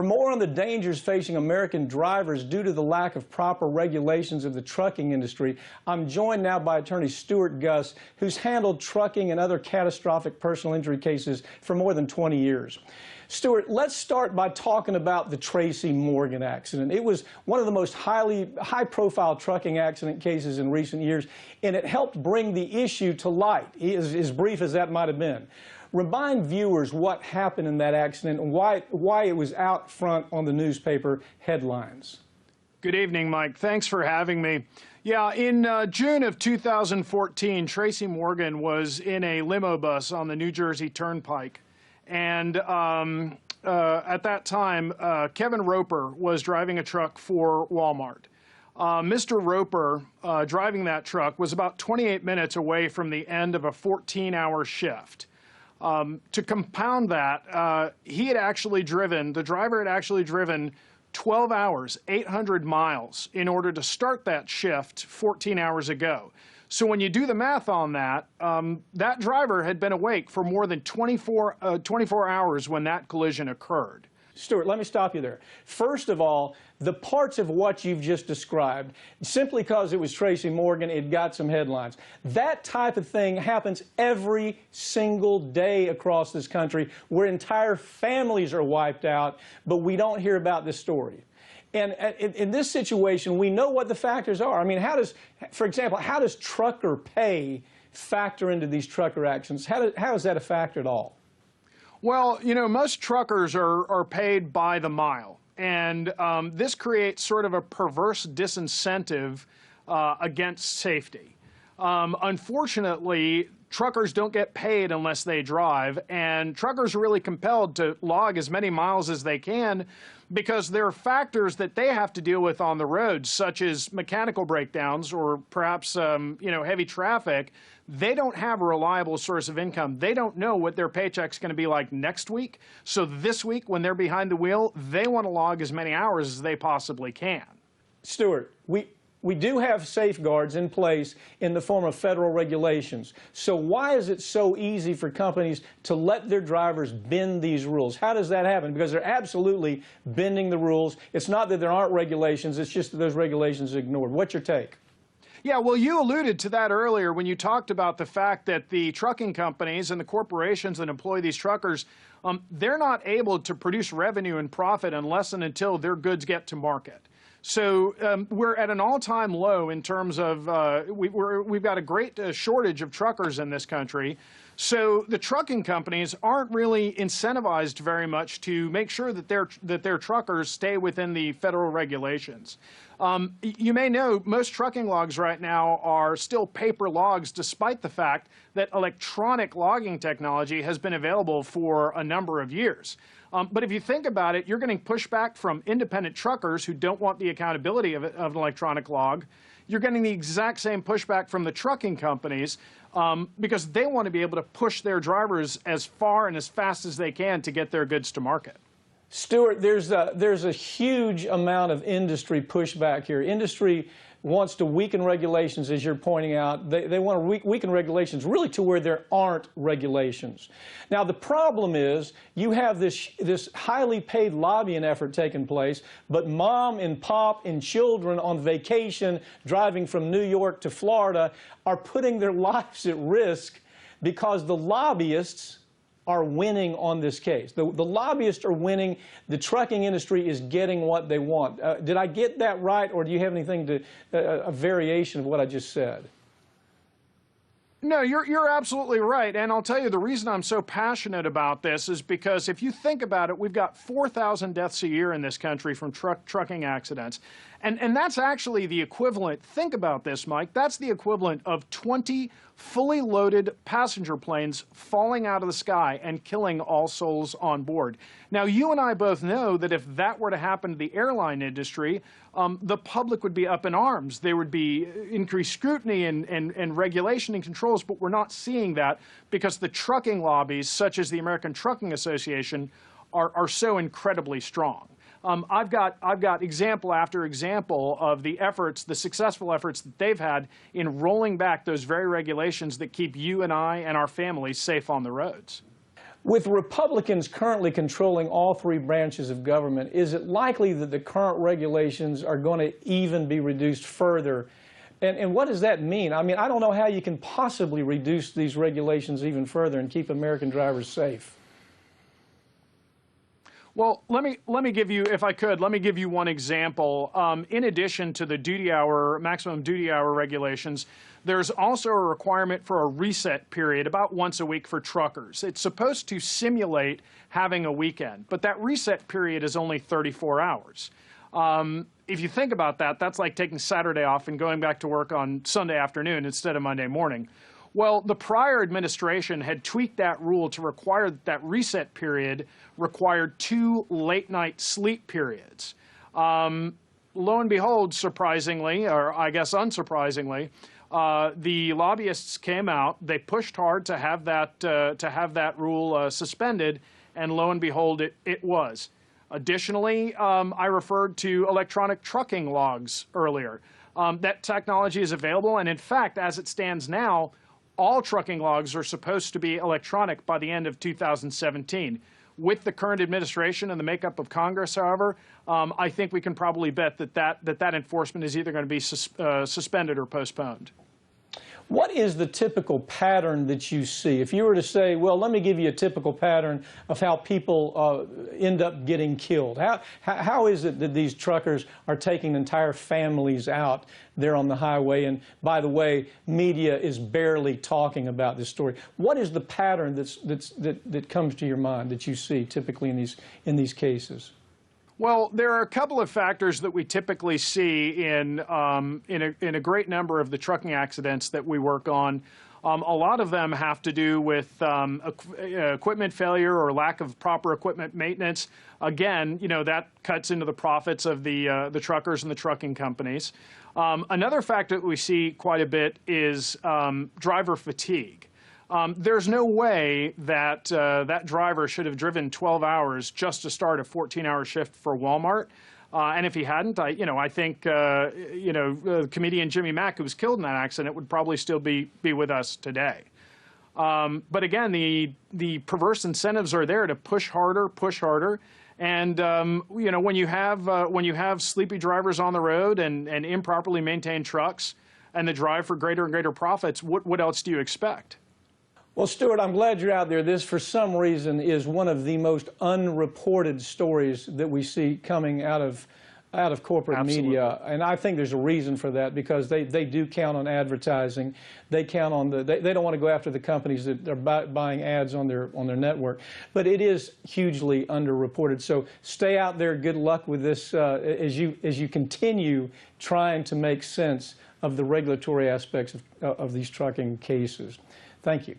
For more on the dangers facing American drivers due to the lack of proper regulations of the trucking industry, I'm joined now by attorney Stewart Guss, who's handled trucking and other catastrophic personal injury cases for more than 20 years. Stewart, let's start by talking about the Tracy Morgan accident. It was one of the most high-profile trucking accident cases in recent years, and it helped bring the issue to light, as brief as that might have been. Remind viewers what happened in that accident and why it was out front on the newspaper headlines. Good evening, Mike. Thanks for having me. Yeah, in June of 2014, Tracy Morgan was in a limo bus on the New Jersey Turnpike. And at that time, Kevin Roper was driving a truck for Walmart. Mr. Roper, driving that truck, was about 28 minutes away from the end of a 14-hour shift. To compound that, the driver had actually driven 12 hours, 800 miles in order to start that shift 14 hours ago. So when you do the math on that, that driver had been awake for more than 24 hours when that collision occurred. Stewart, let me stop you there. First of all, the parts of what you've just described, simply because it was Tracy Morgan, it got some headlines. That type of thing happens every single day across this country where entire families are wiped out, but we don't hear about this story. And in this situation, we know what the factors are. I mean, for example, how does trucker pay factor into these trucker accidents? How is that a factor at all? Well, you know, most truckers are paid by the mile, and this creates sort of a perverse disincentive against safety. Unfortunately, truckers don't get paid unless they drive, and truckers are really compelled to log as many miles as they can because there are factors that they have to deal with on the road, such as mechanical breakdowns or perhaps heavy traffic. They don't have a reliable source of income. They don't know what their paycheck's going to be like next week. So this week, when they're behind the wheel, they want to log as many hours as they possibly can. Stewart, we do have safeguards in place in the form of federal regulations. So why is it so easy for companies to let their drivers bend these rules? How does that happen? Because they're absolutely bending the rules. It's not that there aren't regulations, it's just that those regulations are ignored. What's your take? Yeah, well, you alluded to that earlier when you talked about the fact that the trucking companies and the corporations that employ these truckers, they're not able to produce revenue and profit unless and until their goods get to market. So we're at an all-time low in terms of we've got a great shortage of truckers in this country. So the trucking companies aren't really incentivized very much to make sure that their truckers stay within the federal regulations. You may know most trucking logs right now are still paper logs, despite the fact that electronic logging technology has been available for a number of years. But if you think about it, you're getting pushback from independent truckers who don't want the accountability of an electronic log. You're getting the exact same pushback from the trucking companies because they want to be able to push their drivers as far and as fast as they can to get their goods to market. Stewart, there's a huge amount of industry pushback here. Industry wants to weaken regulations, as you're pointing out. They want to weaken regulations really to where there aren't regulations. Now, the problem is you have this highly paid lobbying effort taking place, but mom and pop and children on vacation driving from New York to Florida are putting their lives at risk because the lobbyists are winning on this case. The lobbyists are winning. The trucking industry is getting what they want. Did I get that right, or do you have anything a variation of what I just said? No, you're absolutely right. And I'll tell you, the reason I'm so passionate about this is because if you think about it, we've got 4,000 deaths a year in this country from trucking accidents. And that's actually the equivalent, think about this, Mike, that's the equivalent of 20 fully loaded passenger planes falling out of the sky and killing all souls on board. Now, you and I both know that if that were to happen to the airline industry, the public would be up in arms. There would be increased scrutiny and regulation and controls, but we're not seeing that because the trucking lobbies, such as the American Trucking Association, are so incredibly strong. I've got example after example of the efforts, the successful efforts that they've had in rolling back those very regulations that keep you and I and our families safe on the roads. With Republicans currently controlling all three branches of government, is it likely that the current regulations are going to even be reduced further? And what does that mean? I mean, I don't know how you can possibly reduce these regulations even further and keep American drivers safe. Well, let me give you, if I could, let me give you one example. In addition to the maximum duty hour regulations, there's also a requirement for a reset period about once a week for truckers. It's supposed to simulate having a weekend, but that reset period is only 34 hours. If you think about that, that's like taking Saturday off and going back to work on Sunday afternoon instead of Monday morning. Well, the prior administration had tweaked that rule to require that reset period required 2 late-night sleep periods. Lo and behold, surprisingly, or I guess unsurprisingly, the lobbyists came out. They pushed hard to have that rule suspended, and lo and behold, it was. Additionally, I referred to electronic trucking logs earlier. That technology is available, and in fact, as it stands now, all trucking logs are supposed to be electronic by the end of 2017. With the current administration and the makeup of Congress, however, I think we can probably bet that enforcement is either going to be suspended or postponed. What is the typical pattern that you see? If you were to say, well, let me give you a typical pattern of how people end up getting killed. How is it that these truckers are taking entire families out there on the highway? And by the way, media is barely talking about this story. What is the pattern that comes to your mind that you see typically in these cases? Well, there are a couple of factors that we typically see in a great number of the trucking accidents that we work on. A lot of them have to do with equipment failure or lack of proper equipment maintenance. Again, you know, that cuts into the profits of the truckers and the trucking companies. Another factor that we see quite a bit is driver fatigue. There's no way that that driver should have driven 12 hours just to start a 14-hour shift for Walmart. And if he hadn't, I think comedian Jimmy Mack, who was killed in that accident, would probably still be with us today. But again, the perverse incentives are there to push harder. And when you have sleepy drivers on the road and improperly maintained trucks, and the drive for greater and greater profits, what else do you expect? Well, Stewart, I'm glad you're out there. This, for some reason, is one of the most unreported stories that we see coming out of corporate media, and I think there's a reason for that, because they do count on advertising. They count on they don't want to go after the companies that are buying ads on their network. But it is hugely underreported. So stay out there. Good luck with this as you continue trying to make sense of the regulatory aspects of these trucking cases. Thank you.